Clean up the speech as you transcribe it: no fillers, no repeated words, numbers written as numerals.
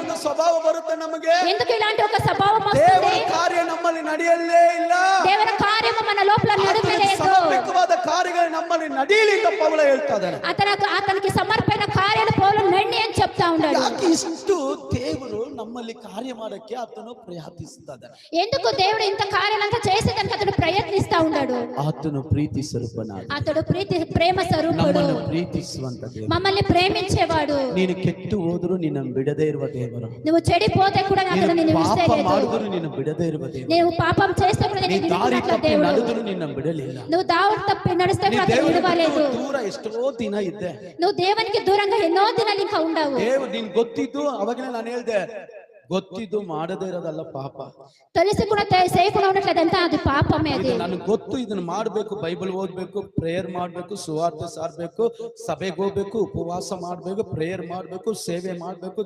ಒಂದು ಸ್ವಭಾವ ಬರುತ್ತೆ ನಮಗೆ? ఎందుకు ఇలాంటి ఒక స్వభావం ದೇವರ వస్తుంది? ಕಾರ್ಯ ನಮ್ಮಲ್ಲಿ ನಡೆಯಲೇ ಇಲ್ಲ. ದೇವರ ಕಾರ್ಯವು మన లోపల నడవలేదు. ಸಮರ್ಪಕವಾದ ಕಾರ್ಯಗಳು ನಮ್ಮಲ್ಲಿ ನಡೆಯಲಿ ಅಂತ ಪೌಲ ಹೇಳ್ತಾ ಇದ್ದಾನೆ. అతనికి సమర్పణ కార్యాలు పౌలు నడి అని చెప్తా ఉన్నాడు. ಯಾಕೆ ಇಷ್ಟು ದೇವರು ನಮ್ಮಲ್ಲಿ ಕಾರ್ಯ ಮಾಡಕ್ಕೆ ಆತನು ಪ್ರಯತ್ನಿಸ್ತಾ ಇದ್ದಾನೆ? ఎందుకు దేవుడు ఇంత కార్యాలంతా చేసేదానికి అతడు ప్రయత్నిస్తా ఉన్నాడు? ಆತನು ಪ್ರೀತಿ ಸ್ವರೂಪನಾದ, అతడు ప్రేమ స్వరూపుడు, ನಮ್ಮನ್ನು ಪ್ರೀತಿಸುವಂತ ದೇವರು, మమ్మల్ని ప్రేమించేవాడు. ನೀನು ಕೆಟ್ಟು ಹೋದರೂ ನಿನ್ನನ್ನು ಬಿಡದೇ ಇರುವ ದೇವರು, నువ్వు చెడిపోతే కూడా అతడు నిన్ను ಪಾಪ విడిచిపెట్టలేదు. ಮಾಡಿದರೂ ನಿನ್ನ ಬಿಡದೇ ಇರುವ ದೇವರು, నువ్వు పాపం చేస్తే కూడా ನೀ నిన్ను ದಾರಿ విడిచిపెట్టలేదు ತಪ್ಪಿ దేవుడు. ನಡೆದರೂ ನಿನ್ನ ಬಿಡಲಿಲ್ಲ. నువ్వు దారి తప్పి నడిస్తే ನೀ కూడా అతడు ದೇವರಿಂದ విడవలేదు. ದೂರ ಎಷ್ಟೋ ದಿನ ಇದ್ದೆ. నువ్వు దేవునికి దూరంగా ఎన్నో దినాలు ఇంకా ఉండవు. ದೇವರು ನಿನ್ ಗೊತ್ತಿದ್ದು, ಅವಾಗಲೇ ನಾನು ಹೇಳ್ದೆ, ಗೊತ್ತಿದ್ದು ಮಾಡದೇ ಇರೋದಲ್ಲ ಪಾಪ. తెలిసి కూడా చేయకుండా ఉండట్లేదంటే అది పాపమే. అది ನನಗೆ ಗೊತ್ತು, ಇದನ್ನ ಮಾಡ್ಬೇಕು, ಬೈಬಲ್ ಓದ್ಬೇಕು, ಪ್ರೇಯರ್ ಮಾಡ್ಬೇಕು, ಸುವಾರ್ತೆ ಸಾರ್ಬೇಕು, ಸಭೆಗೆ ಹೋಗ್ಬೇಕು, ಉಪವಾಸ ಮಾಡ್ಬೇಕು, ಪ್ರೇಯರ್ ಮಾಡ್ಬೇಕು, ಸೇವೆ ಮಾಡ್ಬೇಕು,